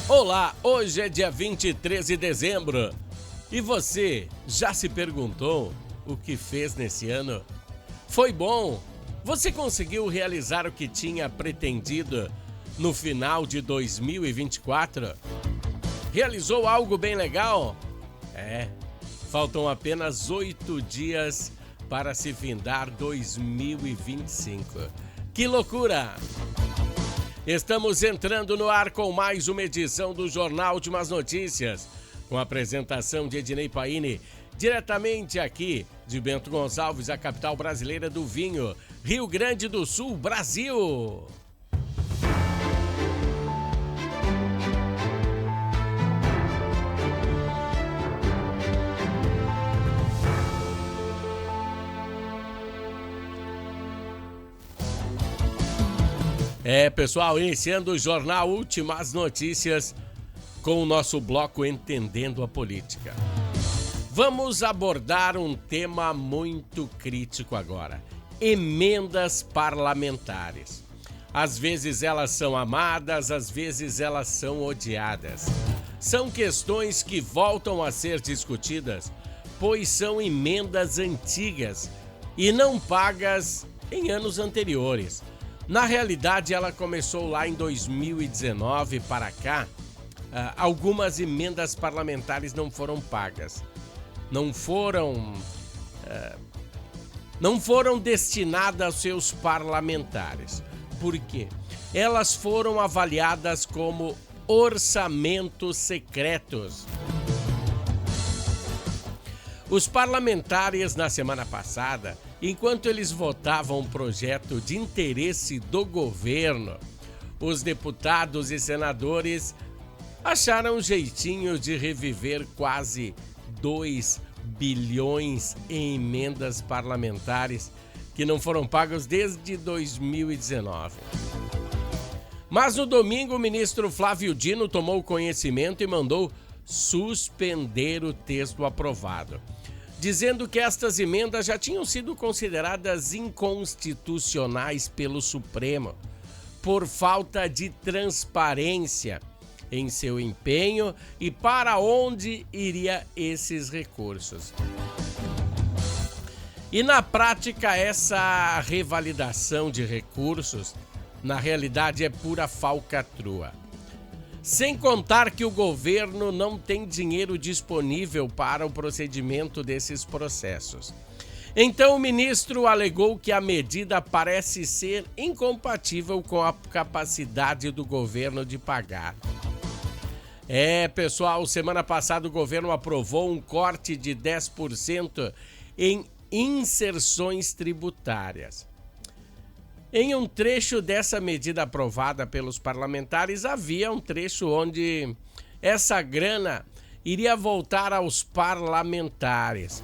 Olá, hoje é dia 23 de dezembro. E você já se perguntou o que fez nesse ano? Foi bom? Você conseguiu realizar o que tinha pretendido no final de 2024? Realizou algo bem legal? Faltam apenas 8 dias para se findar 2025. Que loucura! Estamos entrando no ar com mais uma edição do Jornal Últimas Notícias, com a apresentação de Ednei Paini, diretamente aqui de Bento Gonçalves, a capital brasileira do vinho, Rio Grande do Sul, Brasil. Pessoal, iniciando o Jornal Últimas Notícias com o nosso bloco Entendendo a Política. Vamos abordar um tema muito crítico agora: emendas parlamentares. Às vezes elas são amadas, às vezes elas são odiadas. São questões que voltam a ser discutidas, pois são emendas antigas e não pagas em anos anteriores. Na realidade, ela começou lá em 2019 para cá. Algumas emendas parlamentares não foram pagas. Não foram destinadas aos seus parlamentares. Por quê? Elas foram avaliadas como orçamentos secretos. Os parlamentares, na semana passada, enquanto eles votavam um projeto de interesse do governo, os deputados e senadores acharam um jeitinho de reviver quase 2 bilhões em emendas parlamentares que não foram pagas desde 2019. Mas no domingo, o ministro Flávio Dino tomou conhecimento e mandou suspender o texto aprovado, dizendo que estas emendas já tinham sido consideradas inconstitucionais pelo Supremo por falta de transparência em seu empenho e para onde iria esses recursos. E na prática, essa revalidação de recursos, na realidade, é pura falcatrua. Sem contar que o governo não tem dinheiro disponível para o procedimento desses processos. Então o ministro alegou que a medida parece ser incompatível com a capacidade do governo de pagar. Pessoal, semana passada o governo aprovou um corte de 10% em inserções tributárias. Em um trecho dessa medida aprovada pelos parlamentares, havia um trecho onde essa grana iria voltar aos parlamentares.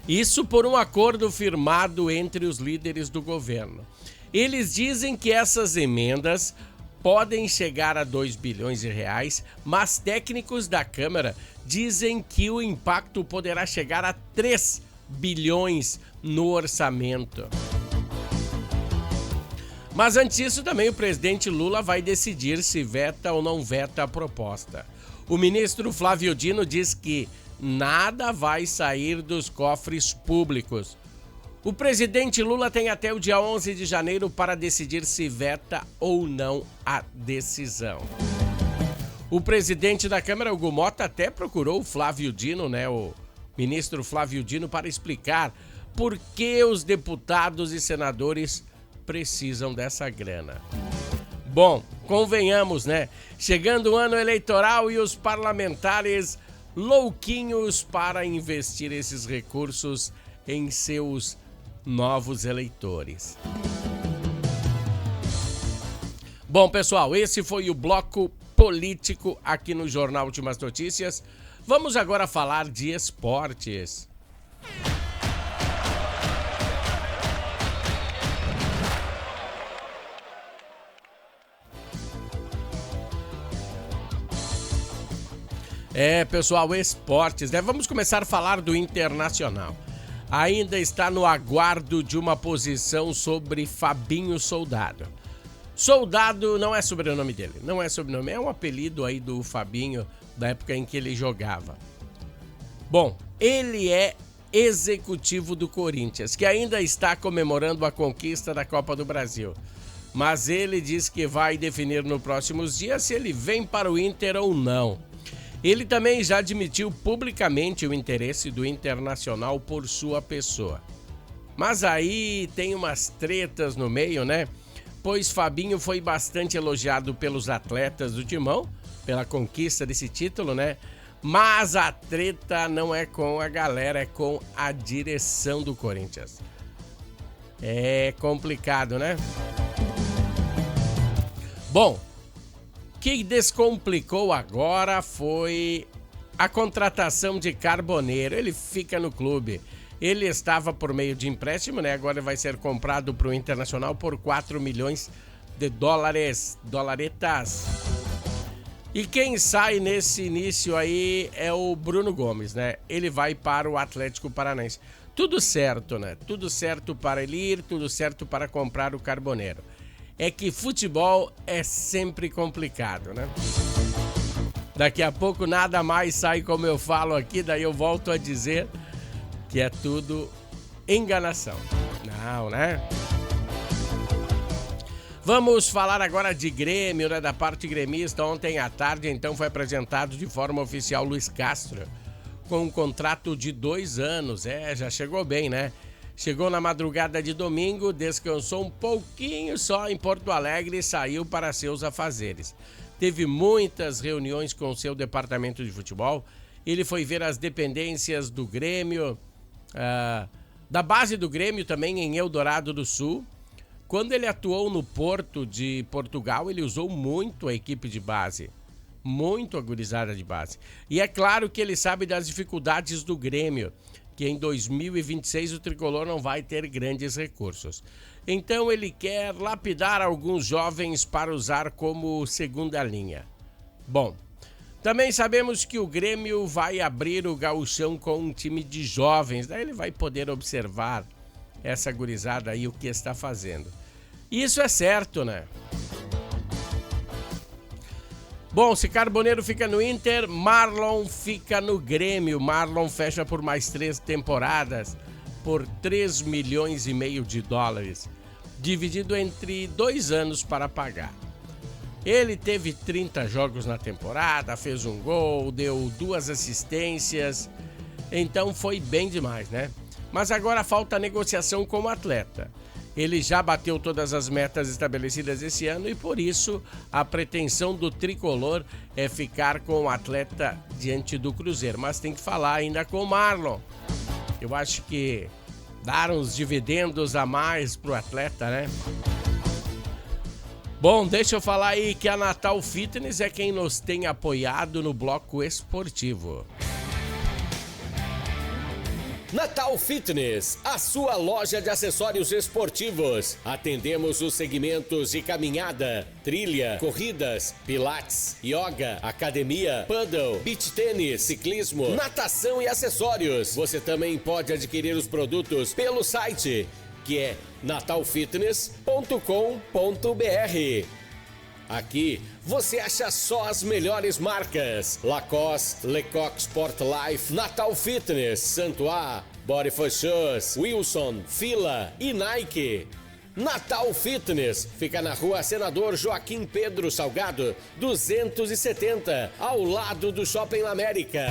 Isso por um acordo firmado entre os líderes do governo. Eles dizem que essas emendas podem chegar a 2 bilhões de reais, mas técnicos da Câmara dizem que o impacto poderá chegar a 3 bilhões no orçamento. Mas antes disso, também o presidente Lula vai decidir se veta ou não veta a proposta. O ministro Flávio Dino diz que nada vai sair dos cofres públicos. O presidente Lula tem até o dia 11 de janeiro para decidir se veta ou não a decisão. O presidente da Câmara, Hugo Motta, até procurou o Flávio Dino, o ministro Flávio Dino, para explicar por que os deputados e senadores precisam dessa grana. Bom, convenhamos, Chegando o ano eleitoral e os parlamentares louquinhos para investir esses recursos em seus novos eleitores. Bom, pessoal, esse foi o bloco político aqui no Jornal Últimas Notícias. Vamos agora falar de esportes. Pessoal, esportes, Vamos começar a falar do Internacional. Ainda está no aguardo de uma posição sobre Fabinho Soldado. Soldado não é sobrenome dele, não é sobrenome, é um apelido aí do Fabinho, da época em que ele jogava. Bom, ele é executivo do Corinthians, que ainda está comemorando a conquista da Copa do Brasil. Mas ele diz que vai definir nos próximos dias se ele vem para o Inter ou não. Ele também já admitiu publicamente o interesse do Internacional por sua pessoa. Mas aí tem umas tretas no meio, né? Pois Fabinho foi bastante elogiado pelos atletas do Timão, pela conquista desse título, né? Mas a treta não é com a galera, é com a direção do Corinthians. É complicado, né? Bom, o que descomplicou agora foi a contratação de Carboneiro. Ele fica no clube. Ele estava por meio de empréstimo, né? Agora vai ser comprado para o Internacional por 4 milhões de dólares, dolaretas. E quem sai nesse início aí é o Bruno Gomes, né? Ele vai para o Atlético Paranaense. Tudo certo, né? Tudo certo para ele ir, tudo certo para comprar o Carboneiro. É que futebol é sempre complicado, né? Daqui a pouco nada mais sai como eu falo aqui, daí eu volto a dizer que é tudo enganação. Não, né? Vamos falar agora de Grêmio, né? Da parte gremista. Ontem à tarde, então, foi apresentado de forma oficial Luiz Castro, com um contrato de 2 anos. Já chegou bem, né? Chegou na madrugada de domingo, descansou um pouquinho só em Porto Alegre e saiu para seus afazeres. Teve muitas reuniões com o seu departamento de futebol. Ele foi ver as dependências do Grêmio, da base do Grêmio também em Eldorado do Sul. Quando ele atuou no Porto de Portugal, ele usou muito a equipe de base, muito a gurizada de base. E é claro que ele sabe das dificuldades do Grêmio, que em 2026 o Tricolor não vai ter grandes recursos. Então ele quer lapidar alguns jovens para usar como segunda linha. Bom, também sabemos que o Grêmio vai abrir o gauchão com um time de jovens, daí ele vai poder observar essa gurizada aí, o que está fazendo. Isso é certo, né? Bom, se Carboneiro fica no Inter, Marlon fica no Grêmio. Marlon fecha por mais 3 temporadas, por 3 milhões e meio de dólares, dividido entre 2 anos para pagar. Ele teve 30 jogos na temporada, fez um gol, deu 2 assistências, então foi bem demais, né? Mas agora falta a negociação com o atleta. Ele já bateu todas as metas estabelecidas esse ano e por isso a pretensão do Tricolor é ficar com o atleta diante do Cruzeiro. Mas tem que falar ainda com o Marlon. Eu acho que dar uns dividendos a mais pro atleta, né? Bom, deixa eu falar aí que a Natal Fitness é quem nos tem apoiado no bloco esportivo. Natal Fitness, a sua loja de acessórios esportivos. Atendemos os segmentos de caminhada, trilha, corridas, pilates, yoga, academia, paddle, beach tênis, ciclismo, natação e acessórios. Você também pode adquirir os produtos pelo site, que é natalfitness.com.br. Aqui você acha só as melhores marcas: Lacoste, Lecoq Sport Life, Natal Fitness, Santois, Body for Shoes, Wilson, Fila e Nike. Natal Fitness fica na rua Senador Joaquim Pedro Salgado, 270, ao lado do Shopping América.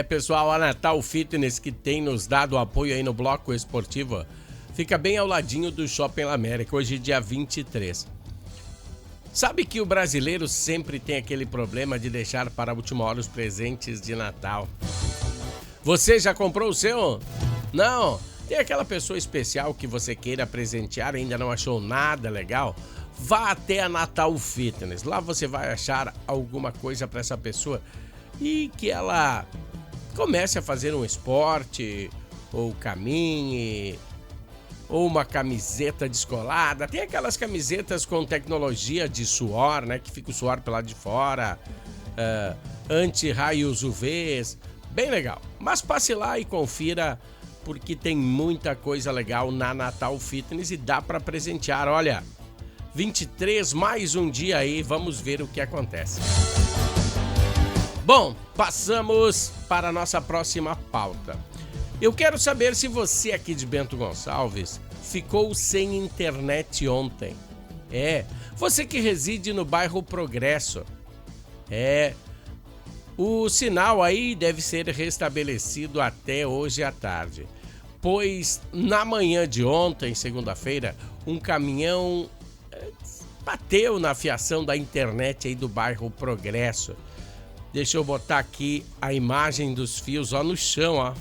Pessoal, a Natal Fitness, que tem nos dado apoio aí no bloco esportivo, fica bem ao ladinho do Shopping América, hoje dia 23. Sabe que o brasileiro sempre tem aquele problema de deixar para a última hora os presentes de Natal. Você já comprou o seu? Não? Tem aquela pessoa especial que você queira presentear e ainda não achou nada legal? Vá até a Natal Fitness. Lá você vai achar alguma coisa para essa pessoa e que ela comece a fazer um esporte, ou caminhe, ou uma camiseta descolada. Tem aquelas camisetas com tecnologia de suor, né? Que fica o suor pelo lado de fora. anti-raios UVs, bem legal. Mas passe lá e confira, porque tem muita coisa legal na Natal Fitness e dá para presentear. Olha, 23, mais um dia aí, vamos ver o que acontece. Bom, passamos para a nossa próxima pauta. Eu quero saber se você aqui de Bento Gonçalves ficou sem internet ontem. Você que reside no bairro Progresso. O sinal aí deve ser restabelecido até hoje à tarde. Pois na manhã de ontem, segunda-feira, um caminhão bateu na fiação da internet aí do bairro Progresso. Deixa eu botar aqui a imagem dos fios, ó, no chão, ó.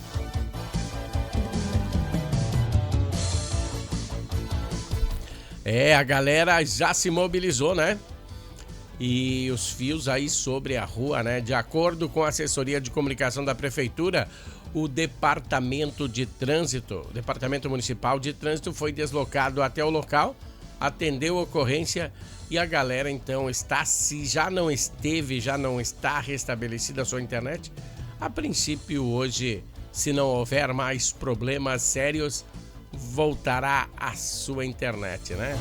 A galera já se mobilizou, né? E os fios aí sobre a rua, né? De acordo com a assessoria de comunicação da prefeitura, o Departamento Municipal de Trânsito foi deslocado até o local, atendeu a ocorrência e a galera então já não está restabelecida a sua internet. A princípio hoje, se não houver mais problemas sérios, voltará a sua internet, né?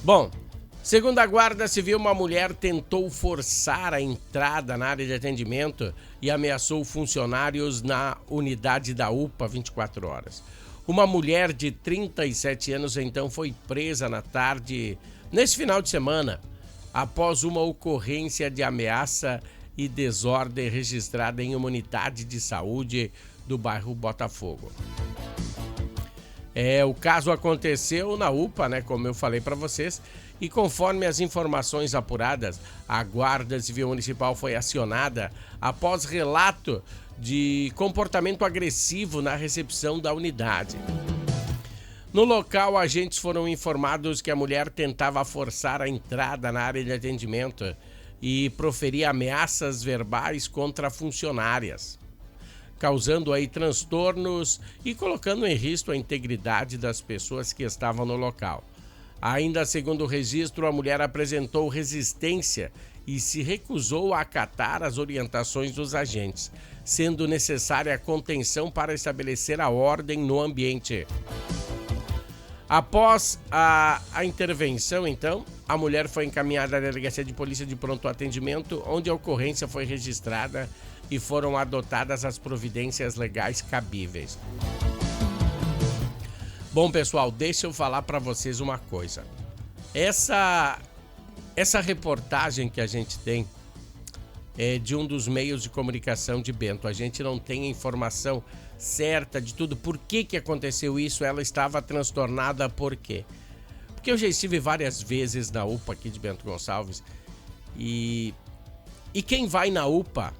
Bom, segundo a Guarda Civil, uma mulher tentou forçar a entrada na área de atendimento e ameaçou funcionários na unidade da UPA 24 horas. Uma mulher de 37 anos então foi presa na tarde, nesse final de semana, após uma ocorrência de ameaça e desordem registrada em uma unidade de saúde do bairro Botafogo. O caso aconteceu na UPA, né, como eu falei para vocês, e conforme as informações apuradas, a Guarda Civil Municipal foi acionada após relato de comportamento agressivo na recepção da unidade. No local, agentes foram informados que a mulher tentava forçar a entrada na área de atendimento e proferia ameaças verbais contra funcionárias, causando aí transtornos e colocando em risco a integridade das pessoas que estavam no local. Ainda segundo o registro, a mulher apresentou resistência e se recusou a acatar as orientações dos agentes, sendo necessária a contenção para estabelecer a ordem no ambiente. Após a intervenção, então, a mulher foi encaminhada à delegacia de polícia de pronto atendimento, onde a ocorrência foi registrada e foram adotadas as providências legais cabíveis. Bom, pessoal, deixa eu falar para vocês uma coisa. Essa reportagem que a gente tem é de um dos meios de comunicação de Bento. A gente não tem a informação certa de tudo. Por que aconteceu isso? Ela estava transtornada por quê? Porque eu já estive várias vezes na UPA aqui de Bento Gonçalves e quem vai na UPA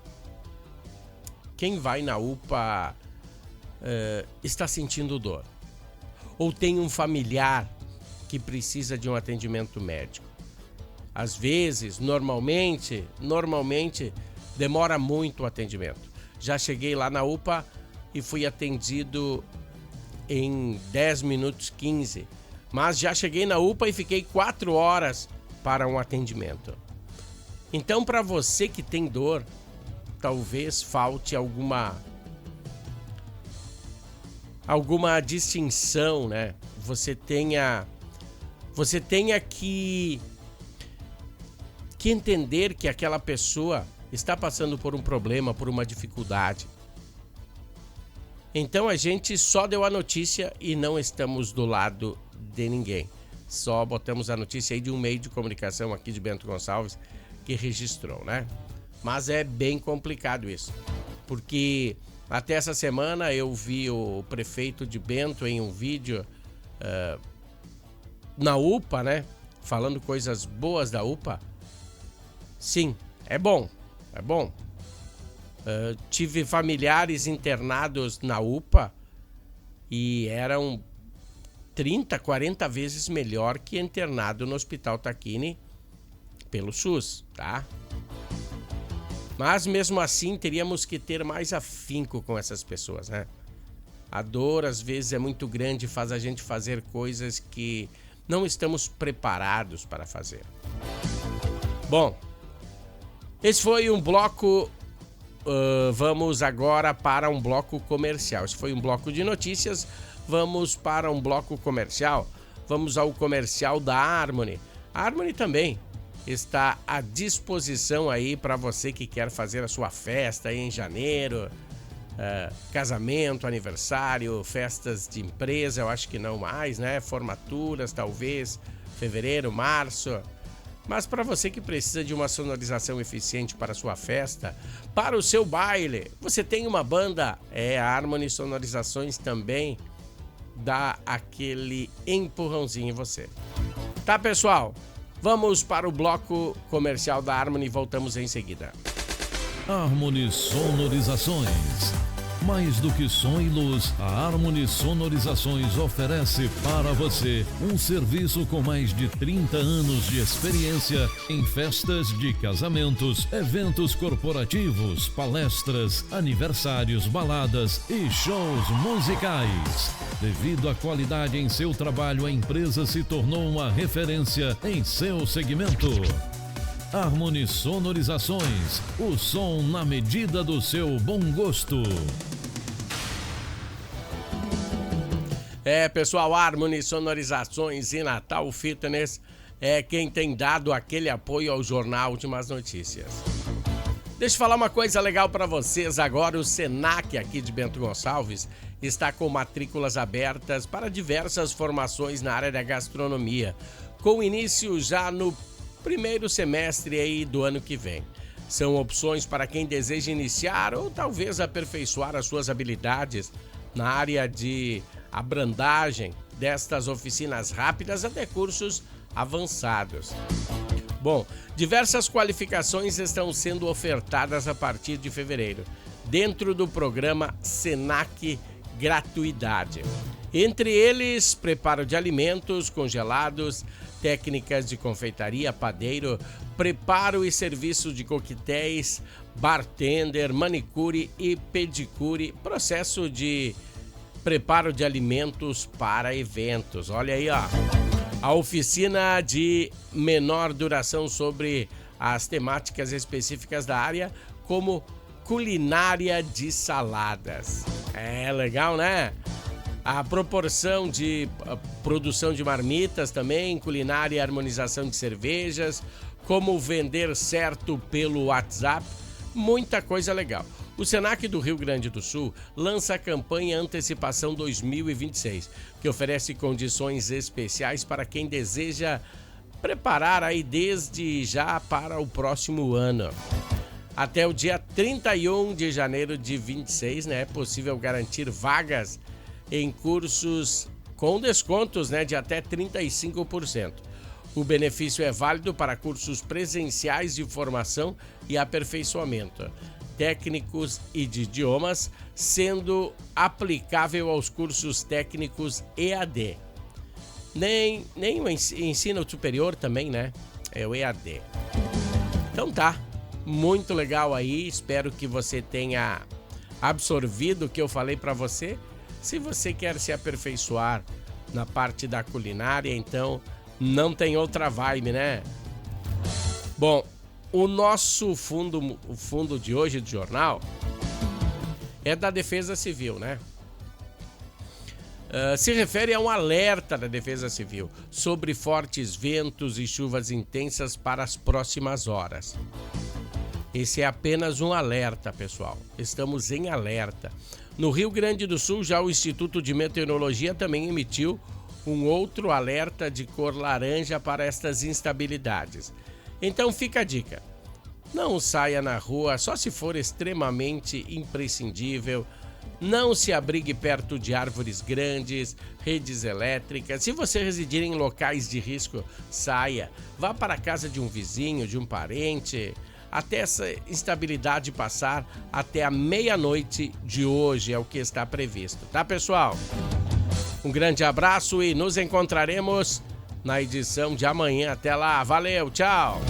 está sentindo dor. Ou tem um familiar que precisa de um atendimento médico. Às vezes, normalmente, demora muito o atendimento. Já cheguei lá na UPA e fui atendido em 10 minutos, 15. Mas já cheguei na UPA e fiquei 4 horas para um atendimento. Então, para você que tem dor, talvez falte alguma distinção, né? Você tenha que entender que aquela pessoa está passando por um problema, por uma dificuldade. Então a gente só deu a notícia e não estamos do lado de ninguém. Só botamos a notícia aí de um meio de comunicação aqui de Bento Gonçalves que registrou, né? Mas é bem complicado isso, porque até essa semana eu vi o prefeito de Bento em um vídeo na UPA, né? Falando coisas boas da UPA. Sim, é bom. Tive familiares internados na UPA e eram 30, 40 vezes melhor que internado no Hospital Tacchini pelo SUS, tá? Mas mesmo assim teríamos que ter mais afinco com essas pessoas, né? A dor às vezes é muito grande e faz a gente fazer coisas que não estamos preparados para fazer. Bom, Esse foi um bloco. Vamos agora para um bloco comercial. Esse foi um bloco de notícias. Vamos para um bloco comercial. Vamos ao comercial da Harmony. A Harmony também está à disposição aí para você que quer fazer a sua festa aí em janeiro. Casamento, aniversário, festas de empresa, eu acho que não mais, né? Formaturas, talvez, fevereiro, março. Mas para você que precisa de uma sonorização eficiente para a sua festa, para o seu baile, você tem uma banda, a Harmony Sonorizações também dá aquele empurrãozinho em você. Tá, pessoal? Vamos para o bloco comercial da Harmony e voltamos em seguida. Harmony Sonorizações. Mais do que som e luz, a Harmony Sonorizações oferece para você um serviço com mais de 30 anos de experiência em festas de casamentos, eventos corporativos, palestras, aniversários, baladas e shows musicais. Devido à qualidade em seu trabalho, a empresa se tornou uma referência em seu segmento. Harmony Sonorizações, o som na medida do seu bom gosto. Pessoal, Harmony Sonorizações e Natal Fitness é quem tem dado aquele apoio ao Jornal Últimas Notícias. Deixa eu falar uma coisa legal para vocês agora. O Senac aqui de Bento Gonçalves está com matrículas abertas para diversas formações na área da gastronomia, com início já no primeiro semestre aí do ano que vem. São opções para quem deseja iniciar ou talvez aperfeiçoar as suas habilidades na área de abrandagem, destas oficinas rápidas até cursos avançados. Bom, diversas qualificações estão sendo ofertadas a partir de fevereiro, dentro do programa Senac Gratuidade. Entre eles, preparo de alimentos congelados, técnicas de confeitaria, padeiro, preparo e serviço de coquetéis, bartender, manicure e pedicure, processo de preparo de alimentos para eventos. Olha aí, ó. A oficina de menor duração sobre as temáticas específicas da área, como culinária de saladas. É legal, né? A proporção de produção de marmitas também, culinária e harmonização de cervejas, como vender certo pelo WhatsApp, muita coisa legal. O Senac do Rio Grande do Sul lança a campanha Antecipação 2026, que oferece condições especiais para quem deseja preparar aí desde já para o próximo ano. Até o dia 31 de janeiro de 26, né, é possível garantir vagas em cursos com descontos, né, de até 35%. O benefício é válido para cursos presenciais de formação e aperfeiçoamento, técnicos e de idiomas, sendo aplicável aos cursos técnicos EAD. Nem o ensino superior também, né? É o EAD. Então tá, muito legal aí, espero que você tenha absorvido o que eu falei para você. Se você quer se aperfeiçoar na parte da culinária, então não tem outra vibe, né? Bom, o nosso fundo de hoje do jornal é da Defesa Civil, né? Se refere a um alerta da Defesa Civil sobre fortes ventos e chuvas intensas para as próximas horas. Esse é apenas um alerta, pessoal. Estamos em alerta. No Rio Grande do Sul, já o Instituto de Meteorologia também emitiu um outro alerta de cor laranja para estas instabilidades. Então fica a dica. Não saia na rua só se for extremamente imprescindível. Não se abrigue perto de árvores grandes, redes elétricas. Se você residir em locais de risco, saia. Vá para a casa de um vizinho, de um parente, até essa instabilidade passar até a meia-noite de hoje, é o que está previsto. Tá, pessoal? Um grande abraço e nos encontraremos na edição de amanhã. Até lá, valeu, tchau!